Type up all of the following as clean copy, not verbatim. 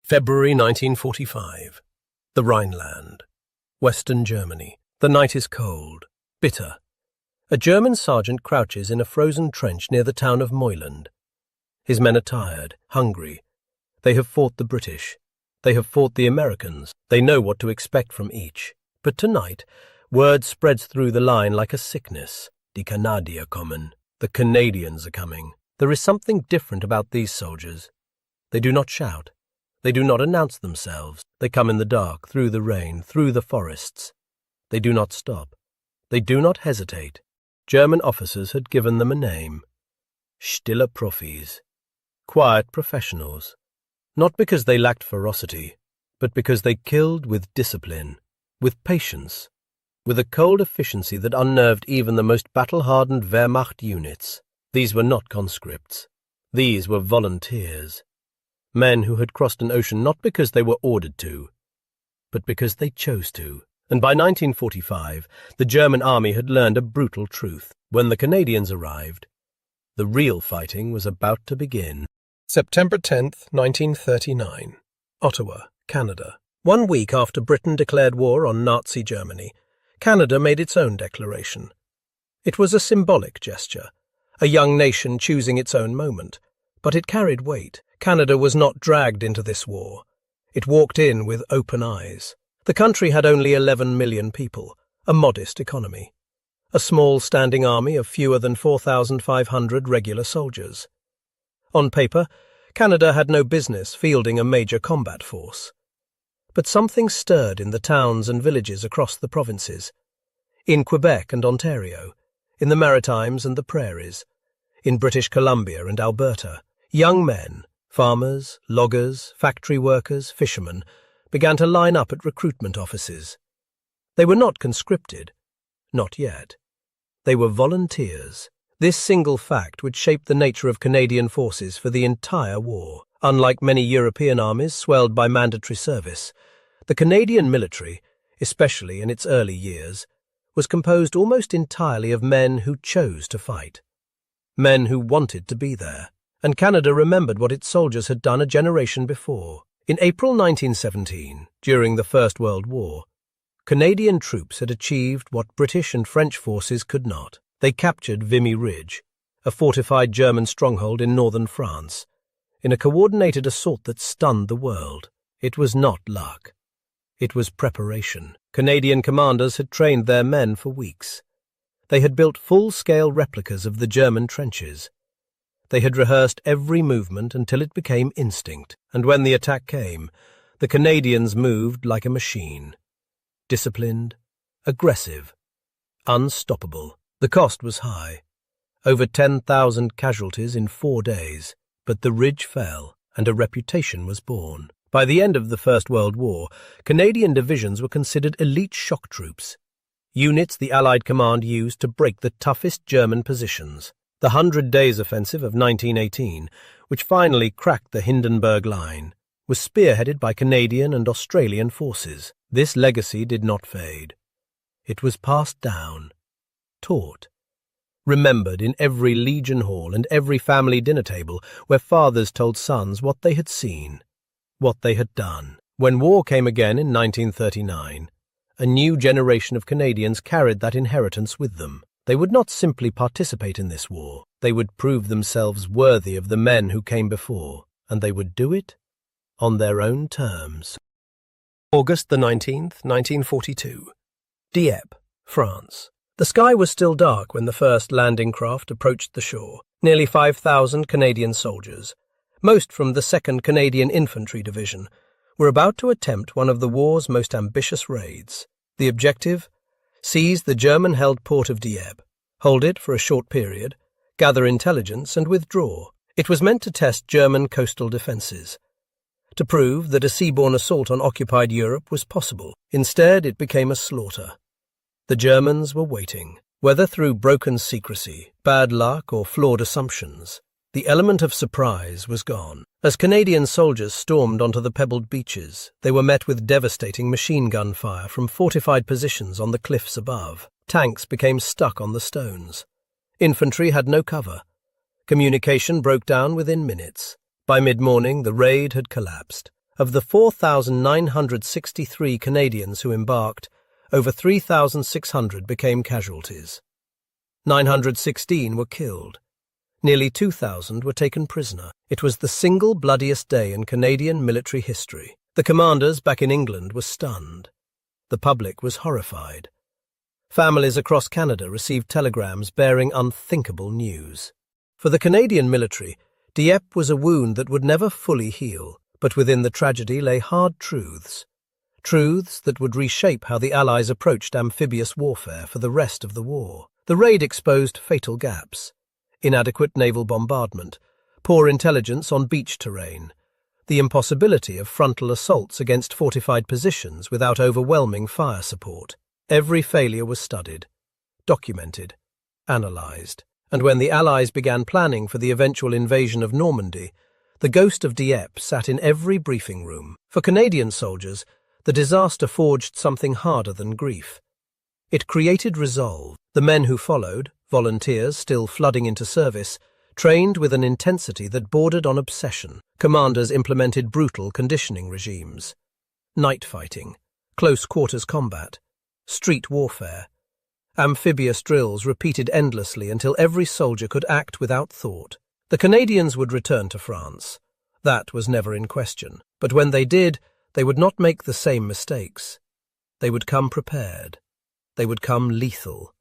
February 1945. The Rhineland. Western Germany. The night is cold, bitter. A German sergeant crouches in a frozen trench near the town of Meuland. His men are tired, hungry. They have fought the British. They have fought the Americans. They know what to expect from each. But tonight, word spreads through the line like a sickness. Die Kanadier kommen. The Canadians are coming. There is something different about these soldiers. They do not shout. They do not announce themselves. They come in the dark, through the rain, through the forests. They do not stop. They do not hesitate. German officers had given them a name. Stille Profis. Quiet professionals. Not because they lacked ferocity, but because they killed with discipline, with patience, with a cold efficiency that unnerved even the most battle-hardened Wehrmacht units. These were not conscripts. These were volunteers. Men who had crossed an ocean not because they were ordered to, but because they chose to. And by 1945, the German army had learned a brutal truth. When the Canadians arrived, the real fighting was about to begin. September 10th, 1939. Ottawa, Canada. 1 week after Britain declared war on Nazi Germany, Canada made its own declaration. It was a symbolic gesture, a young nation choosing its own moment, but it carried weight. Canada was not dragged into this war. It walked in with open eyes. The country had only 11 million people, a modest economy, a small standing army of fewer than 4,500 regular soldiers. On paper, Canada had no business fielding a major combat force. But something stirred in the towns and villages across the provinces, in Quebec and Ontario, in the Maritimes and the Prairies, in British Columbia and Alberta. Young men, farmers, loggers, factory workers, fishermen, began to line up at recruitment offices. They were not conscripted, not yet. They were volunteers. This single fact would shape the nature of Canadian forces for the entire war. Unlike many European armies swelled by mandatory service, the Canadian military, especially in its early years, was composed almost entirely of men who chose to fight, men who wanted to be there. And Canada remembered what its soldiers had done a generation before. In April 1917, during the First World War, Canadian troops had achieved what British and French forces could not. They captured Vimy Ridge, a fortified German stronghold in northern France, in a coordinated assault that stunned the world. It was not luck. It was preparation. Canadian commanders had trained their men for weeks. They had built full-scale replicas of the German trenches. They had rehearsed every movement until it became instinct, and when the attack came, the Canadians moved like a machine. Disciplined, aggressive, unstoppable. The cost was high. Over 10,000 casualties in 4 days, but the ridge fell, and a reputation was born. By the end of the First World War, Canadian divisions were considered elite shock troops, units the Allied command used to break the toughest German positions. The 100 Days Offensive of 1918, which finally cracked the Hindenburg Line, was spearheaded by Canadian and Australian forces. This legacy did not fade. It was passed down, taught, remembered in every Legion Hall and every family dinner table where fathers told sons what they had seen, what they had done. When war came again in 1939, a new generation of Canadians carried that inheritance with them. They would not simply participate in this war. They would prove themselves worthy of the men who came before, and they would do it on their own terms. August the 19th, 1942. Dieppe, France. The sky was still dark when the first landing craft approached the shore. Nearly 5,000 Canadian soldiers, most from the 2nd Canadian Infantry Division, were about to attempt one of the war's most ambitious raids. The objective? Seize the German-held port of Dieppe, hold it for a short period, gather intelligence and withdraw. It was meant to test German coastal defences, to prove that a seaborne assault on occupied Europe was possible. Instead, it became a slaughter. The Germans were waiting. Whether through broken secrecy, bad luck, or flawed assumptions, the element of surprise was gone. As Canadian soldiers stormed onto the pebbled beaches, they were met with devastating machine gun fire from fortified positions on the cliffs above. Tanks became stuck on the stones. Infantry had no cover. Communication broke down within minutes. By mid-morning, the raid had collapsed. Of the 4,963 Canadians who embarked, over 3,600 became casualties. 916 were killed. Nearly 2,000 were taken prisoner. It was the single bloodiest day in Canadian military history. The commanders back in England were stunned. The public was horrified. Families across Canada received telegrams bearing unthinkable news. For the Canadian military, Dieppe was a wound that would never fully heal, but within the tragedy lay hard truths. Truths that would reshape how the Allies approached amphibious warfare for the rest of the war. The raid exposed fatal gaps: inadequate naval bombardment, poor intelligence on beach terrain, the impossibility of frontal assaults against fortified positions without overwhelming fire support. Every failure was studied, documented, analysed, and when the Allies began planning for the eventual invasion of Normandy, the ghost of Dieppe sat in every briefing room. For Canadian soldiers, the disaster forged something harder than grief. It created resolve. The men who followed, volunteers still flooding into service, trained with an intensity that bordered on obsession. Commanders implemented brutal conditioning regimes. Night fighting, close quarters combat, street warfare. Amphibious drills repeated endlessly until every soldier could act without thought. The Canadians would return to France. That was never in question. But when they did, they would not make the same mistakes. They would come prepared. They would come lethal.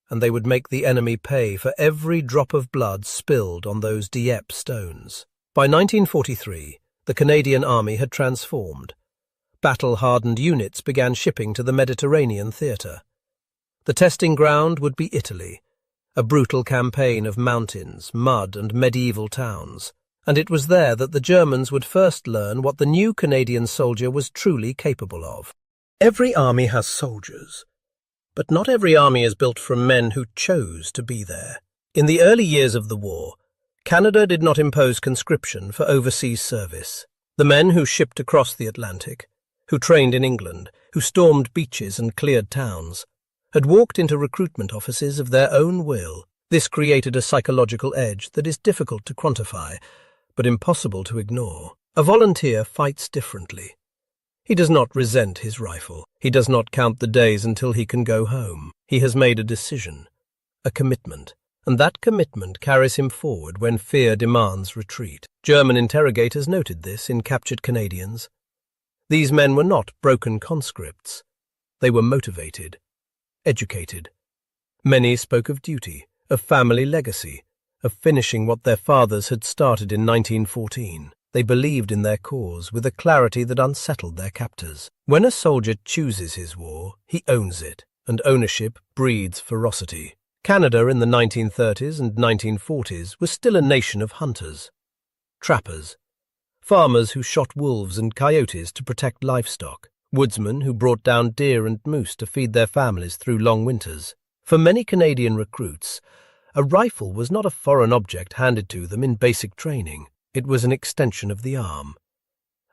And they would make the enemy pay for every drop of blood spilled on those Dieppe stones. By 1943, the Canadian Army had transformed. Battle-hardened units began shipping to the Mediterranean theatre. The testing ground would be Italy, a brutal campaign of mountains, mud, and medieval towns. And it was there that the Germans would first learn what the new Canadian soldier was truly capable of. Every army has soldiers, but not every army is built from men who chose to be there. In the early years of the war, Canada did not impose conscription for overseas service. The men who shipped across the Atlantic, who trained in England, who stormed beaches and cleared towns, had walked into recruitment offices of their own will. This created a psychological edge that is difficult to quantify, but impossible to ignore. A volunteer fights differently. He does not resent his rifle. He does not count the days until he can go home. He has made a decision, a commitment, and that commitment carries him forward when fear demands retreat. German interrogators noted this in captured Canadians. These men were not broken conscripts. They were motivated, educated. Many spoke of duty, of family legacy, of finishing what their fathers had started in 1914. They believed in their cause with a clarity that unsettled their captors. When a soldier chooses his war, he owns it, and ownership breeds ferocity. Canada in the 1930s and 1940s was still a nation of hunters, trappers, farmers who shot wolves and coyotes to protect livestock, woodsmen who brought down deer and moose to feed their families through long winters. For many Canadian recruits, a rifle was not a foreign object handed to them in basic training. It was an extension of the arm,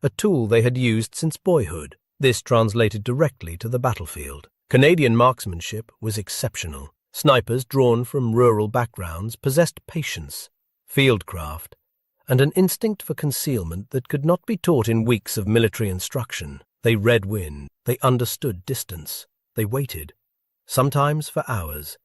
a tool they had used since boyhood. This translated directly to the battlefield. Canadian marksmanship was exceptional. Snipers drawn from rural backgrounds possessed patience, fieldcraft, and an instinct for concealment that could not be taught in weeks of military instruction. They read wind, they understood distance, they waited, sometimes for hours,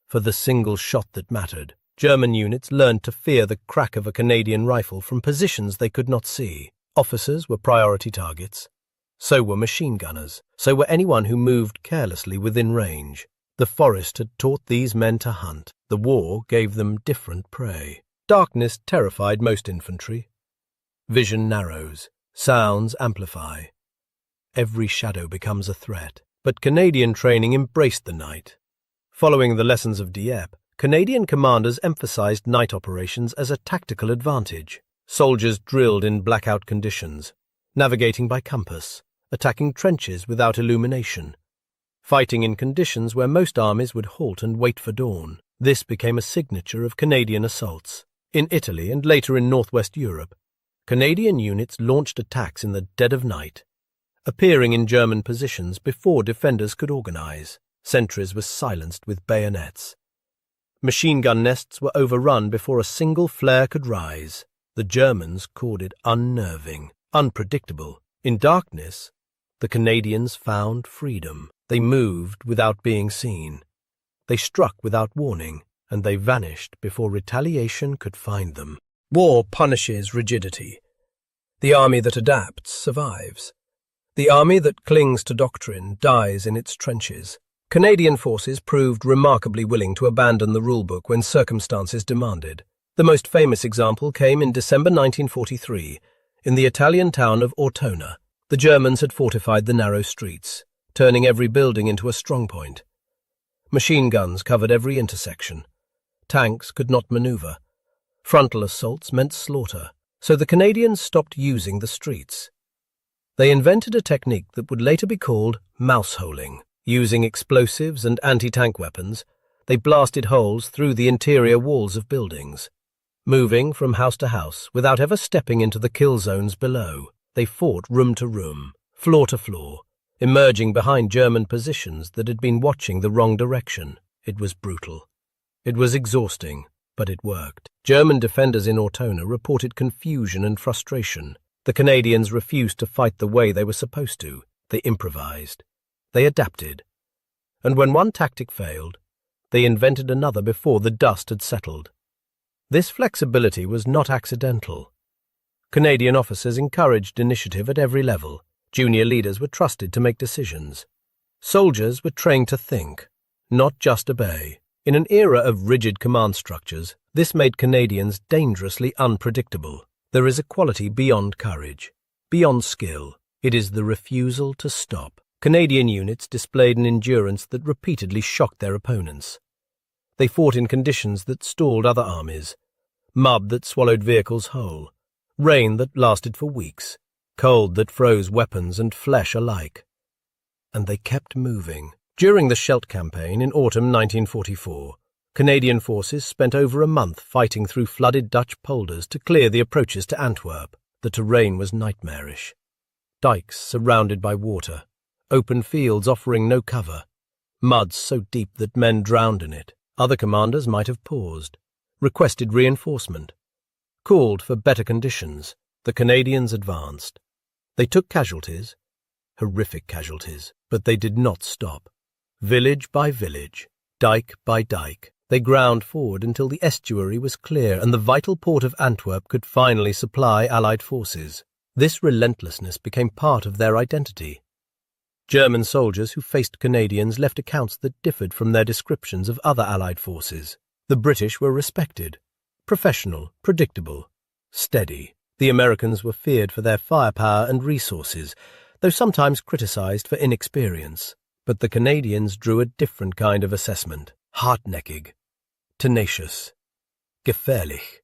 for the single shot that mattered. German units learned to fear the crack of a Canadian rifle from positions they could not see. Officers were priority targets. So were machine gunners. So were anyone who moved carelessly within range. The forest had taught these men to hunt. The war gave them different prey. Darkness terrified most infantry. Vision narrows. Sounds amplify. Every shadow becomes a threat. But Canadian training embraced the night. Following the lessons of Dieppe, Canadian commanders emphasized night operations as a tactical advantage. Soldiers drilled in blackout conditions, navigating by compass, attacking trenches without illumination, fighting in conditions where most armies would halt and wait for dawn. This became a signature of Canadian assaults. In Italy and later in northwest Europe, Canadian units launched attacks in the dead of night, appearing in German positions before defenders could organize. Sentries were silenced with bayonets. Machine gun nests were overrun before a single flare could rise. The Germans called it unnerving. unpredictable. In darkness, the Canadians found freedom. They moved without being seen. They struck without warning, and they vanished before retaliation could find them. War punishes rigidity. The army that adapts survives. The army that clings to doctrine dies in its trenches. Canadian forces proved remarkably willing to abandon the rulebook when circumstances demanded. The most famous example came in December 1943, in the Italian town of Ortona. The Germans had fortified the narrow streets, turning every building into a strongpoint. Machine guns covered every intersection. Tanks could not maneuver. Frontal assaults meant slaughter, so the Canadians stopped using the streets. They invented a technique that would later be called mouse-holing. Using explosives and anti-tank weapons, they blasted holes through the interior walls of buildings. Moving from house to house without ever stepping into the kill zones below, they fought room to room, floor to floor, emerging behind German positions that had been watching the wrong direction. It was brutal. It was exhausting, but it worked. German defenders in Ortona reported confusion and frustration. The Canadians refused to fight the way they were supposed to. They improvised. They adapted. And when one tactic failed, they invented another before the dust had settled. This flexibility was not accidental. Canadian officers encouraged initiative at every level. Junior leaders were trusted to make decisions. Soldiers were trained to think, not just obey. In an era of rigid command structures, this made Canadians dangerously unpredictable. There is a quality beyond courage, beyond skill. It is the refusal to stop. Canadian units displayed an endurance that repeatedly shocked their opponents. They fought in conditions that stalled other armies, mud that swallowed vehicles whole, rain that lasted for weeks, cold that froze weapons and flesh alike. And they kept moving. During the Scheldt campaign in autumn 1944, Canadian forces spent over a month fighting through flooded Dutch polders to clear the approaches to Antwerp. The terrain was nightmarish. Dikes surrounded by water, open fields offering no cover, mud so deep that men drowned in it. Other commanders might have paused, requested reinforcement, called for better conditions. The Canadians advanced. They took casualties, horrific casualties, but they did not stop. Village by village, dike by dike, they ground forward until the estuary was clear and the vital port of Antwerp could finally supply Allied forces. This relentlessness became part of their identity. German soldiers who faced Canadians left accounts that differed from their descriptions of other Allied forces. The British were respected, professional, predictable, steady. The Americans were feared for their firepower and resources, though sometimes criticized for inexperience. But the Canadians drew a different kind of assessment. Hartnäckig, tenacious, gefährlich,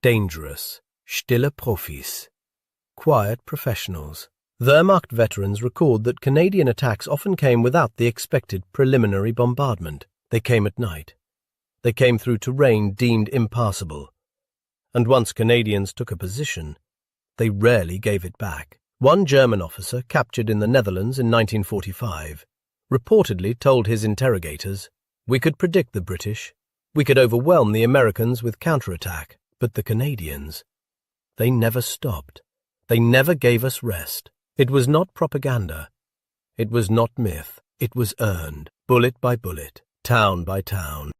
dangerous, stille Profis, quiet professionals. Wehrmacht veterans recalled that Canadian attacks often came without the expected preliminary bombardment. They came at night. They came through terrain deemed impassable. And once Canadians took a position, they rarely gave it back. One German officer, captured in the Netherlands in 1945, reportedly told his interrogators, "We could predict the British. We could overwhelm the Americans with counterattack. But the Canadians, they never stopped. They never gave us rest." It was not propaganda. It was not myth. It was earned, bullet by bullet, town by town.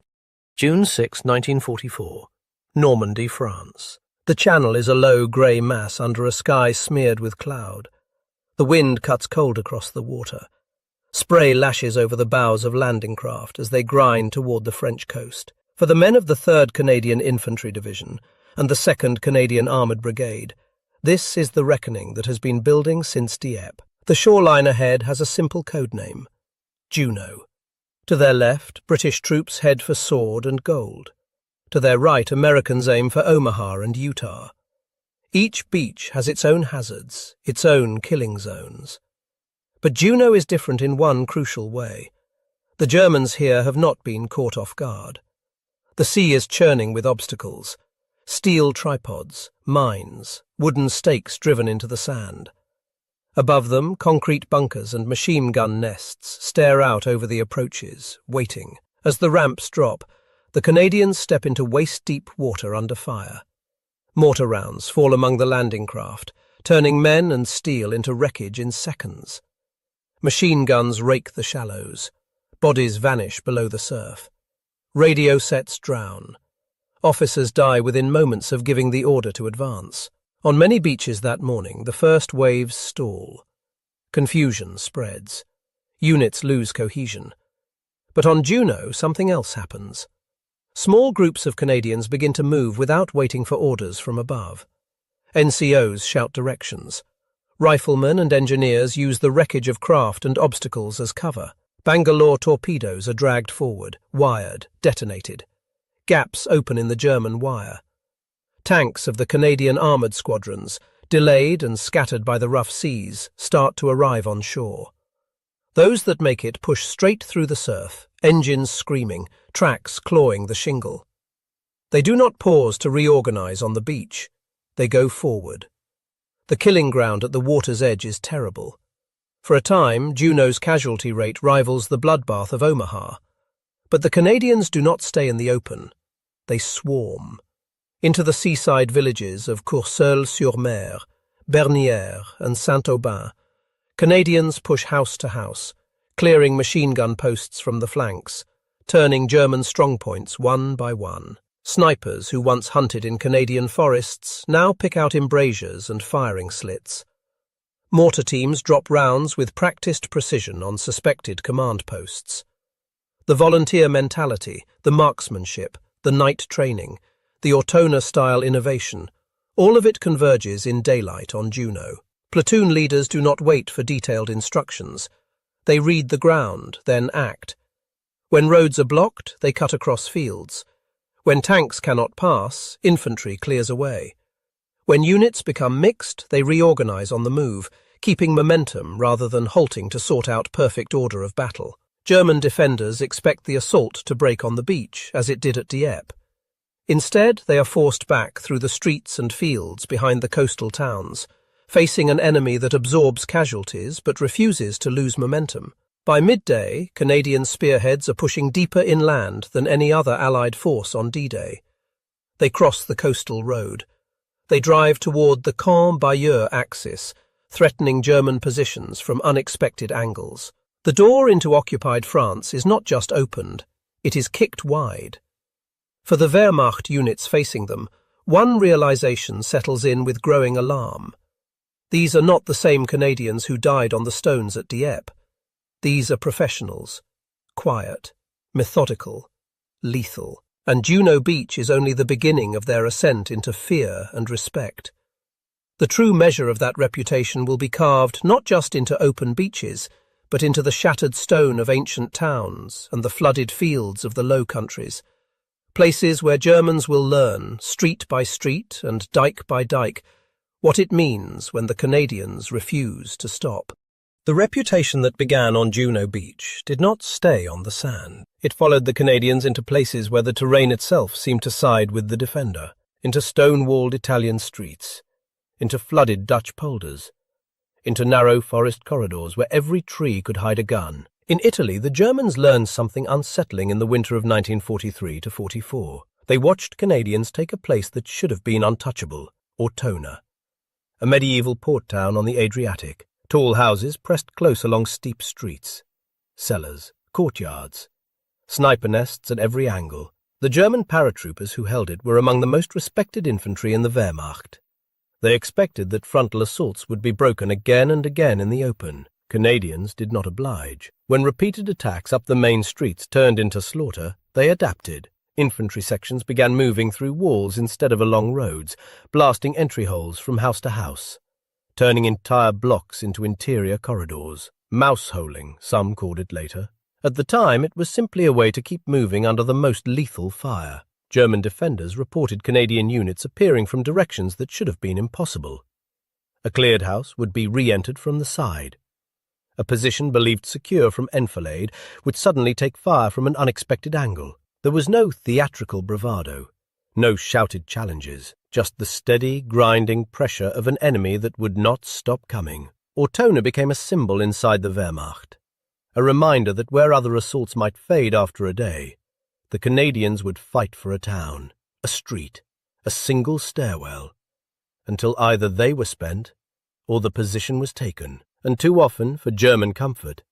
June 6, 1944. Normandy, France. The Channel is a low grey mass under a sky smeared with cloud. The wind cuts cold across the water. Spray lashes over the bows of landing craft as they grind toward the French coast. For the men of the 3rd Canadian Infantry Division and the 2nd Canadian Armoured Brigade, this is the reckoning that has been building since Dieppe. The shoreline ahead has a simple code name: Juno. To their left, British troops head for Sword and Gold. To their right, Americans aim for Omaha and Utah. Each beach has its own hazards, its own killing zones. But Juno is different in one crucial way. The Germans here have not been caught off guard. The sea is churning with obstacles: steel tripods, mines, wooden stakes driven into the sand. Above them, concrete bunkers and machine gun nests stare out over the approaches, waiting. As the ramps drop, the Canadians step into waist-deep water under fire. Mortar rounds fall among the landing craft, turning men and steel into wreckage in seconds. Machine guns rake the shallows. Bodies vanish below the surf. Radio sets drown. Officers die within moments of giving the order to advance. On many beaches that morning, the first waves stall. Confusion spreads. Units lose cohesion. But on Juno, something else happens. Small groups of Canadians begin to move without waiting for orders from above. NCOs shout directions. Riflemen and engineers use the wreckage of craft and obstacles as cover. Bangalore torpedoes are dragged forward, wired, detonated. Gaps open in the German wire. Tanks of the Canadian armoured squadrons, delayed and scattered by the rough seas, start to arrive on shore. Those that make it push straight through the surf, engines screaming, tracks clawing the shingle. They do not pause to reorganise on the beach. They go forward. The killing ground at the water's edge is terrible. For a time, Juno's casualty rate rivals the bloodbath of Omaha. But the Canadians do not stay in the open. They swarm. Into the seaside villages of Courseulles-sur-Mer, Bernières and Saint-Aubin, Canadians push house to house, clearing machine gun posts from the flanks, turning German strongpoints one by one. Snipers who once hunted in Canadian forests now pick out embrasures and firing slits. Mortar teams drop rounds with practiced precision on suspected command posts. The volunteer mentality, the marksmanship, the night training, the Ortona-style innovation, all of it converges in daylight on Juno. Platoon leaders do not wait for detailed instructions. They read the ground, then act. When roads are blocked, they cut across fields. When tanks cannot pass, infantry clears a way. When units become mixed, they reorganize on the move, keeping momentum rather than halting to sort out perfect order of battle. German defenders expect the assault to break on the beach, as it did at Dieppe. Instead, they are forced back through the streets and fields behind the coastal towns, facing an enemy that absorbs casualties but refuses to lose momentum. By midday, Canadian spearheads are pushing deeper inland than any other Allied force on D-Day. They cross the coastal road. They drive toward the Caen-Bayeux axis, threatening German positions from unexpected angles. The door into occupied France is not just opened, it is kicked wide. For the Wehrmacht units facing them, one realization settles in with growing alarm. These are not the same Canadians who died on the stones at Dieppe. These are professionals, quiet, methodical, lethal, and Juno Beach is only the beginning of their ascent into fear and respect. The true measure of that reputation will be carved not just into open beaches, but into the shattered stone of ancient towns and the flooded fields of the Low Countries, places where Germans will learn, street by street and dike by dike, what it means when the Canadians refuse to stop. The reputation that began on Juno Beach did not stay on the sand. It followed the Canadians into places where the terrain itself seemed to side with the defender, into stone-walled Italian streets, into flooded Dutch polders, into narrow forest corridors where every tree could hide a gun. In Italy, the Germans learned something unsettling in the winter of 1943-44. They watched Canadians take a place that should have been untouchable, Ortona, a medieval port town on the Adriatic. Tall houses pressed close along steep streets, cellars, courtyards, sniper nests at every angle. The German paratroopers who held it were among the most respected infantry in the Wehrmacht. They expected that frontal assaults would be broken again and again in the open. Canadians did not oblige. When repeated attacks up the main streets turned into slaughter, they adapted. Infantry sections began moving through walls instead of along roads, blasting entry holes from house to house, turning entire blocks into interior corridors. Mouse-holing, some called it later. At the time, it was simply a way to keep moving under the most lethal fire. German defenders reported Canadian units appearing from directions that should have been impossible. A cleared house would be re-entered from the side. A position believed secure from enfilade would suddenly take fire from an unexpected angle. There was no theatrical bravado, no shouted challenges, just the steady, grinding pressure of an enemy that would not stop coming. Ortona became a symbol inside the Wehrmacht, a reminder that where other assaults might fade after a day, the Canadians would fight for a town, a street, a single stairwell, until either they were spent or the position was taken, and too often for German comfort.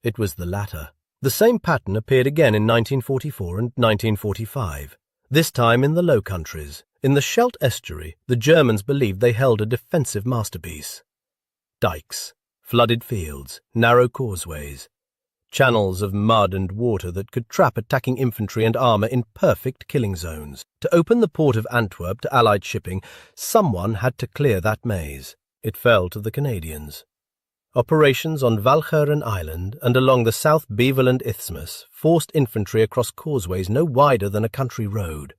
It was the latter. The same pattern appeared again in 1944 and 1945, this time in the Low Countries. In the Scheldt estuary, the Germans believed they held a defensive masterpiece. Dikes, flooded fields, narrow causeways, channels of mud and water that could trap attacking infantry and armour in perfect killing zones. To open the port of Antwerp to Allied shipping, someone had to clear that maze. It fell to the Canadians. Operations on Walcheren Island and along the South Beaverland Isthmus forced infantry across causeways no wider than a country road,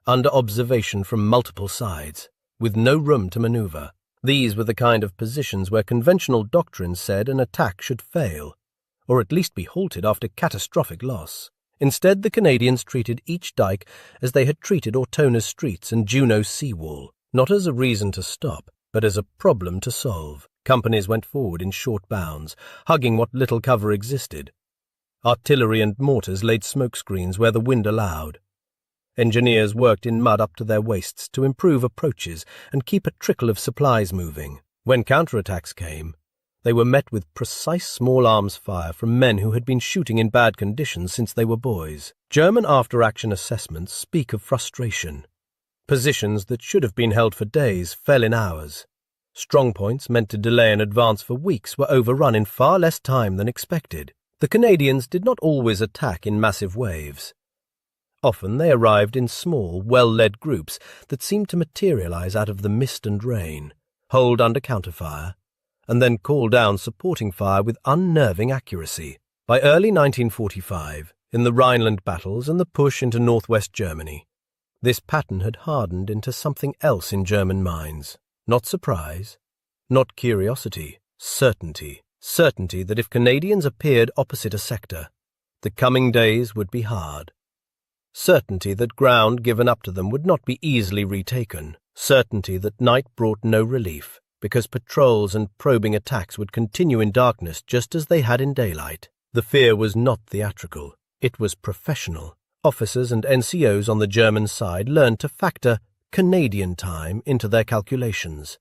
under observation from multiple sides, with no room to manoeuvre. These were the kind of positions where conventional doctrine said an attack should fail, or at least be halted after catastrophic loss. Instead, the Canadians treated each dike as they had treated Ortona's streets and Juneau's seawall, not as a reason to stop, but as a problem to solve. Companies went forward in short bounds, hugging what little cover existed. Artillery and mortars laid smoke screens where the wind allowed. Engineers worked in mud up to their waists to improve approaches and keep a trickle of supplies moving. When counterattacks came, they were met with precise small arms fire from men who had been shooting in bad conditions since they were boys. German after-action assessments speak of frustration. Positions that should have been held for days fell in hours. Strongpoints meant to delay an advance for weeks were overrun in far less time than expected. The Canadians did not always attack in massive waves. Often they arrived in small, well-led groups that seemed to materialize out of the mist and rain, hold under counterfire, and then call down supporting fire with unnerving accuracy. By early 1945, in the Rhineland battles and the push into northwest Germany, this pattern had hardened into something else in German minds. Not surprise, not curiosity, certainty. Certainty that if Canadians appeared opposite a sector, the coming days would be hard. Certainty that ground given up to them would not be easily retaken. Certainty that night brought no relief, because patrols and probing attacks would continue in darkness just as they had in daylight. The fear was not theatrical. It was professional. Officers and NCOs on the German side learned to factor Canadian time into their calculations,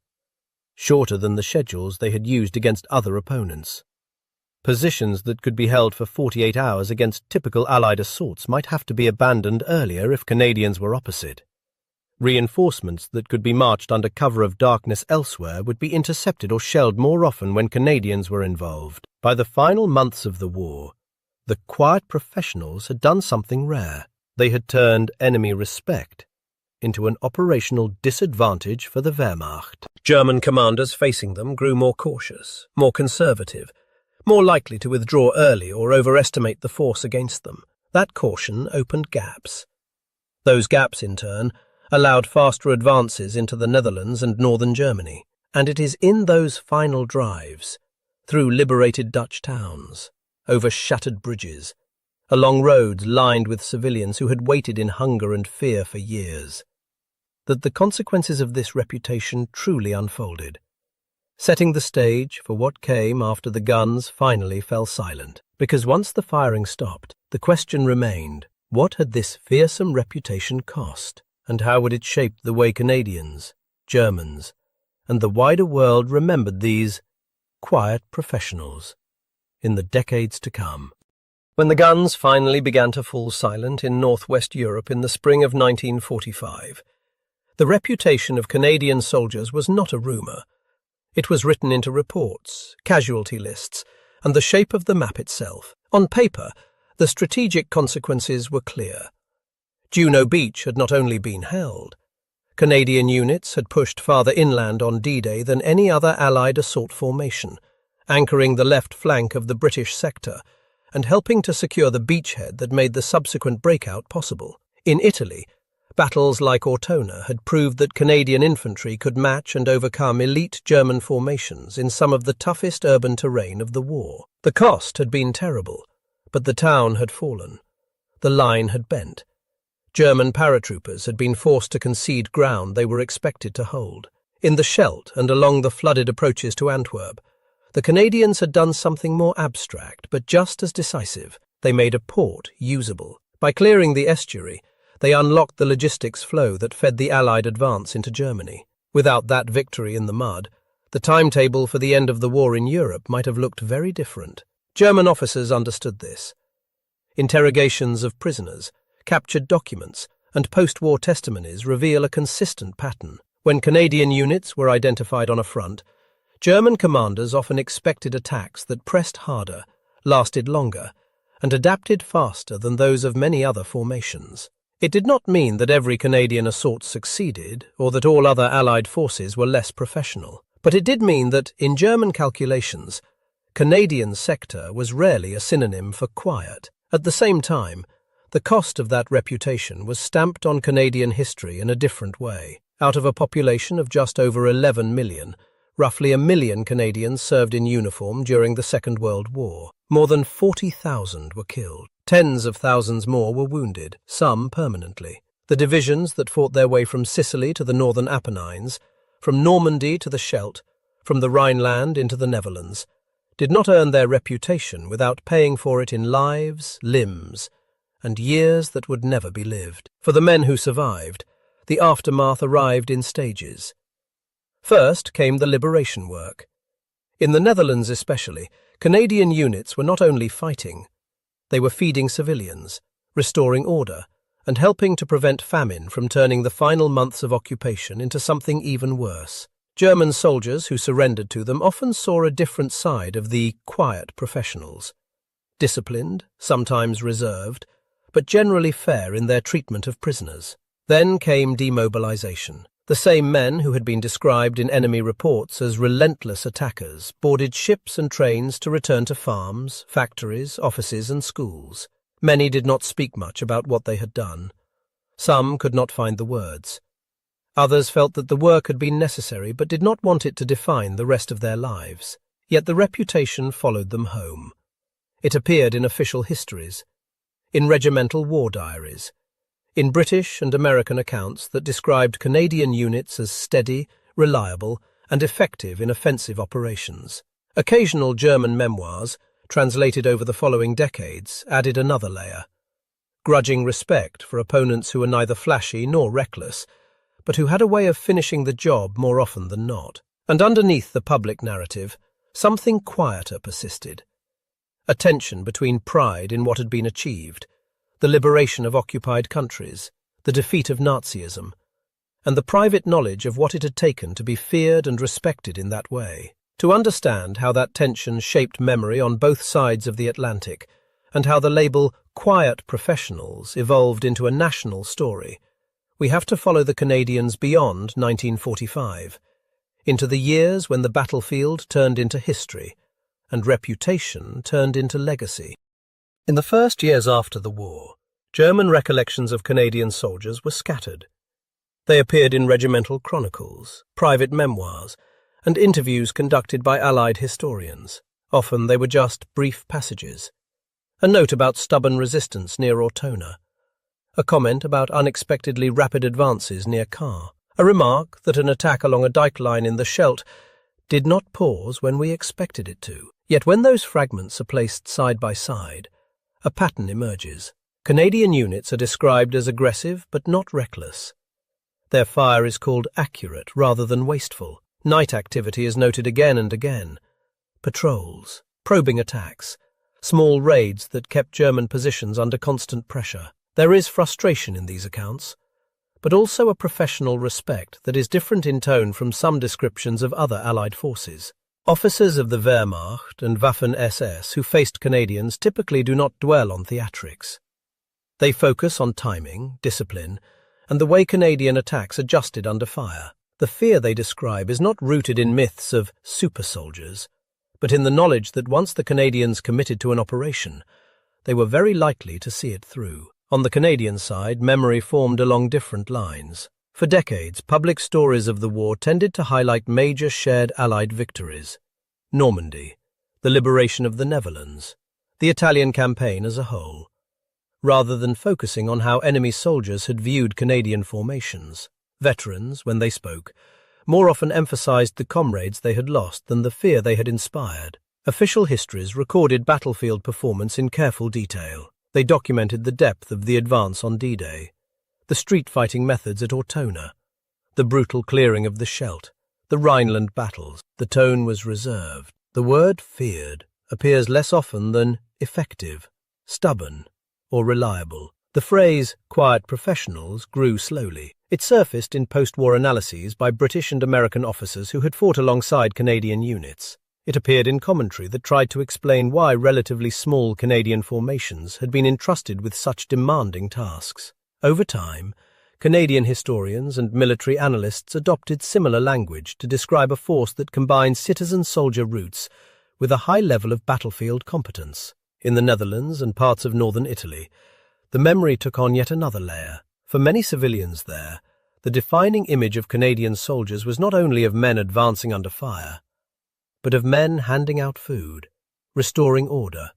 shorter than the schedules they had used against other opponents. Positions that could be held for 48 hours against typical Allied assaults might have to be abandoned earlier if Canadians were opposite. Reinforcements that could be marched under cover of darkness elsewhere would be intercepted or shelled more often when Canadians were involved. By the final months of the war, the quiet professionals had done something rare. They had turned enemy respect into an operational disadvantage for the Wehrmacht. German commanders facing them grew more cautious, more conservative, more likely to withdraw early or overestimate the force against them. That caution opened gaps. Those gaps, in turn, allowed faster advances into the Netherlands and northern Germany, and it is in those final drives, through liberated Dutch towns, over shattered bridges, along roads lined with civilians who had waited in hunger and fear for years, that the consequences of this reputation truly unfolded, setting the stage for what came after the guns finally fell silent. Because once the firing stopped, the question remained, what had this fearsome reputation cost, and how would it shape the way Canadians, Germans, and the wider world remembered these quiet professionals in the decades to come? When the guns finally began to fall silent in northwest Europe in the spring of 1945, the reputation of Canadian soldiers was not a rumour. It was written into reports, casualty lists, and the shape of the map itself. On paper, the strategic consequences were clear. Juneau Beach had not only been held. Canadian units had pushed farther inland on D-Day than any other Allied assault formation, anchoring the left flank of the British sector and helping to secure the beachhead that made the subsequent breakout possible. In Italy, battles like Ortona had proved that Canadian infantry could match and overcome elite German formations in some of the toughest urban terrain of the war. The cost had been terrible, but the town had fallen. The line had bent. German paratroopers had been forced to concede ground they were expected to hold. In the Scheldt and along the flooded approaches to Antwerp, the Canadians had done something more abstract but just as decisive. They made a port usable. By clearing the estuary, they unlocked the logistics flow that fed the Allied advance into Germany. Without that victory in the mud, The timetable for the end of the war in Europe might have looked very different. German officers understood this. Interrogations of prisoners, captured documents, and post-war testimonies reveal a consistent pattern. When Canadian units were identified on a front, German commanders often expected attacks that pressed harder, lasted longer, and adapted faster than those of many other formations. It did not mean that every Canadian assault succeeded or that all other Allied forces were less professional, but it did mean that, in German calculations, Canadian sector was rarely a synonym for quiet. At the same time, the cost of that reputation was stamped on Canadian history in a different way. Out of a population of just over 11 million, roughly 1 million Canadians served in uniform during the Second World War. More than 40,000 were killed. Tens of thousands more were wounded, some permanently. The divisions that fought their way from Sicily to the northern Apennines, from Normandy to the Scheldt, from the Rhineland into the Netherlands, did not earn their reputation without paying for it in lives, limbs, and years that would never be lived. For the men who survived, the aftermath arrived in stages. First came the liberation work. In the Netherlands especially, Canadian units were not only fighting, they were feeding civilians, restoring order, and helping to prevent famine from turning the final months of occupation into something even worse. German soldiers who surrendered to them often saw a different side of the quiet professionals. Disciplined, sometimes reserved, but generally fair in their treatment of prisoners. Then came demobilization. The same men who had been described in enemy reports as relentless attackers boarded ships and trains to return to farms, factories, offices and schools. Many did not speak much about what they had done. Some could not find the words. Others felt that the work had been necessary but did not want it to define the rest of their lives. Yet the reputation followed them home. It appeared in official histories, in regimental war diaries, in British and American accounts that described Canadian units as steady, reliable, and effective in offensive operations. Occasional German memoirs, translated over the following decades, added another layer. Grudging respect for opponents who were neither flashy nor reckless, but who had a way of finishing the job more often than not. And underneath the public narrative, something quieter persisted. A tension between pride in what had been achieved, the liberation of occupied countries, the defeat of Nazism, and the private knowledge of what it had taken to be feared and respected in that way. To understand how that tension shaped memory on both sides of the Atlantic, and how the label "quiet professionals" evolved into a national story, we have to follow the Canadians beyond 1945, into the years when the battlefield turned into history, and reputation turned into legacy. In the first years after the war, German recollections of Canadian soldiers were scattered. They appeared in regimental chronicles, private memoirs, and interviews conducted by Allied historians. Often they were just brief passages. A note about stubborn resistance near Ortona, a comment about unexpectedly rapid advances near Caen, a remark that an attack along a dike line in the Scheldt did not pause when we expected it to. Yet when those fragments are placed side by side, a pattern emerges. Canadian units are described as aggressive but not reckless. Their fire is called accurate rather than wasteful. Night activity is noted again and again. Patrols, probing attacks, small raids that kept German positions under constant pressure. There is frustration in these accounts, but also a professional respect that is different in tone from some descriptions of other Allied forces. Officers of the Wehrmacht and Waffen-SS who faced Canadians typically do not dwell on theatrics. They focus on timing, discipline, and the way Canadian attacks adjusted under fire. The fear they describe is not rooted in myths of super soldiers, but in the knowledge that once the Canadians committed to an operation, they were very likely to see it through. On the Canadian side, memory formed along different lines. For decades, public stories of the war tended to highlight major shared Allied victories. Normandy, the liberation of the Netherlands, the Italian campaign as a whole, rather than focusing on how enemy soldiers had viewed Canadian formations. Veterans, when they spoke, more often emphasized the comrades they had lost than the fear they had inspired. Official histories recorded battlefield performance in careful detail. They documented the depth of the advance on D-Day, the street-fighting methods at Ortona, the brutal clearing of the Scheldt, the the Rhineland battles. The tone was reserved. The word feared appears less often than effective, stubborn, or reliable. The phrase quiet professionals grew slowly. It surfaced in post-war analyses by British and American officers who had fought alongside Canadian units. It appeared in commentary that tried to explain why relatively small Canadian formations had been entrusted with such demanding tasks. Over time, Canadian historians and military analysts adopted similar language to describe a force that combined citizen-soldier roots with a high level of battlefield competence. In the Netherlands and parts of northern Italy, the memory took on yet another layer. For many civilians there, the defining image of Canadian soldiers was not only of men advancing under fire, but of men handing out food, restoring order,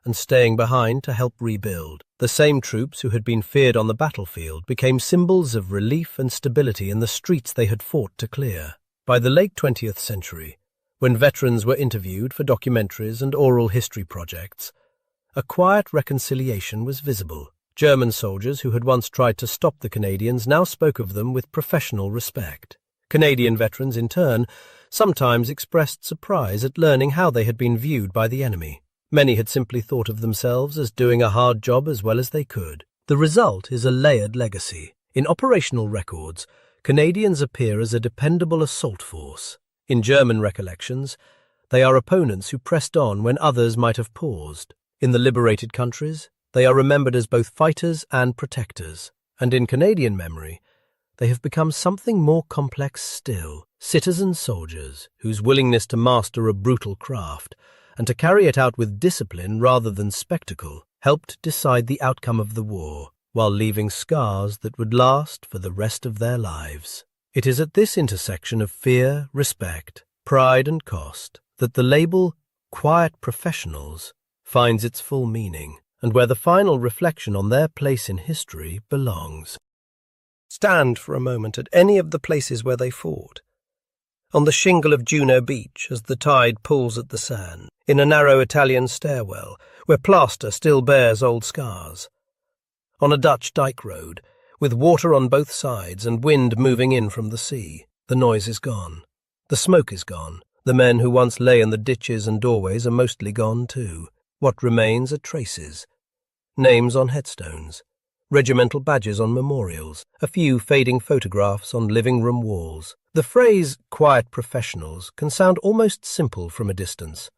and staying behind to help rebuild. The same troops who had been feared on the battlefield became symbols of relief and stability in the streets they had fought to clear. By the late 20th century, when veterans were interviewed for documentaries and oral history projects, a quiet reconciliation was visible. German soldiers who had once tried to stop the Canadians now spoke of them with professional respect. Canadian veterans, in turn, sometimes expressed surprise at learning how they had been viewed by the enemy. Many had simply thought of themselves as doing a hard job as well as they could. The result is a layered legacy. In operational records, Canadians appear as a dependable assault force. In German recollections, they are opponents who pressed on when others might have paused. In the liberated countries, they are remembered as both fighters and protectors. And in Canadian memory, they have become something more complex still. Citizen soldiers whose willingness to master a brutal craft and to carry it out with discipline rather than spectacle helped decide the outcome of the war, while leaving scars that would last for the rest of their lives. It is at this intersection of fear, respect, pride and cost that the label quiet professionals finds its full meaning, and where the final reflection on their place in history belongs. Stand for a moment at any of the places where they fought. On the shingle of Juno Beach as the tide pulls at the sand, in a narrow Italian stairwell where plaster still bears old scars. On a Dutch dike road, with water on both sides and wind moving in from the sea, the noise is gone. The smoke is gone. The men who once lay in the ditches and doorways are mostly gone too. What remains are traces, names on headstones, regimental badges on memorials, a few fading photographs on living room walls. The phrase quiet professionals can sound almost simple from a distance,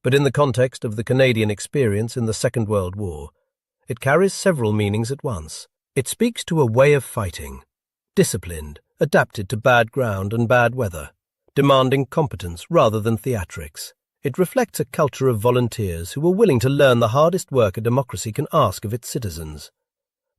but in the context of the Canadian experience in the Second World War, it carries several meanings at once. It speaks to a way of fighting, disciplined, adapted to bad ground and bad weather, demanding competence rather than theatrics. It reflects a culture of volunteers who were willing to learn the hardest work a democracy can ask of its citizens,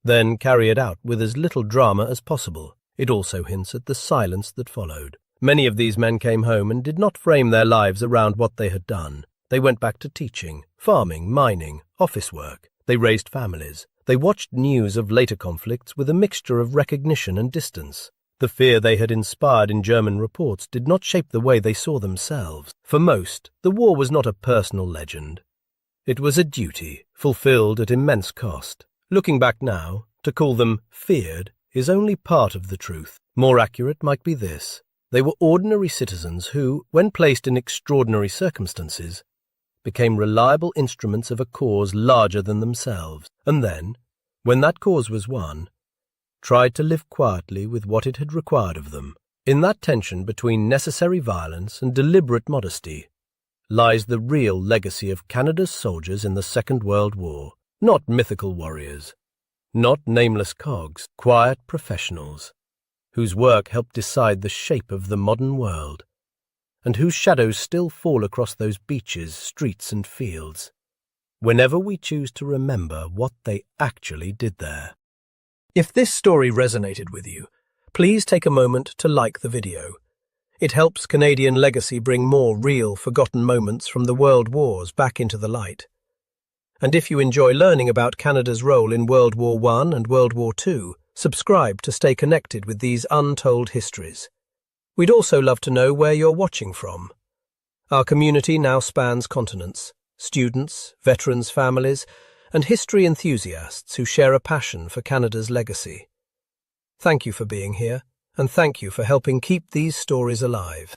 then carry it out with as little drama as possible. It also hints at the silence that followed. Many of these men came home and did not frame their lives around what they had done. They went back to teaching, farming, mining, office work. They raised families. They watched news of later conflicts with a mixture of recognition and distance. The fear they had inspired in German reports did not shape the way they saw themselves. For most, the war was not a personal legend. It was a duty, fulfilled at immense cost. Looking back now, to call them feared is only part of the truth. More accurate might be this: they were ordinary citizens who, when placed in extraordinary circumstances, became reliable instruments of a cause larger than themselves, and then, when that cause was won, tried to live quietly with what it had required of them. In that tension between necessary violence and deliberate modesty lies the real legacy of Canada's soldiers in the Second World War. Not mythical warriors, not nameless cogs, quiet professionals, whose work helped decide the shape of the modern world, and whose shadows still fall across those beaches, streets and fields, whenever we choose to remember what they actually did there. If this story resonated with you, please take a moment to like the video. It helps Canadian legacy bring more real, forgotten moments from the world wars back into the light. And if you enjoy learning about Canada's role in World War I and World War II, subscribe to stay connected with these untold histories. We'd also love to know where you're watching from. Our community now spans continents, students, veterans' families, and history enthusiasts who share a passion for Canada's legacy. Thank you for being here, and thank you for helping keep these stories alive.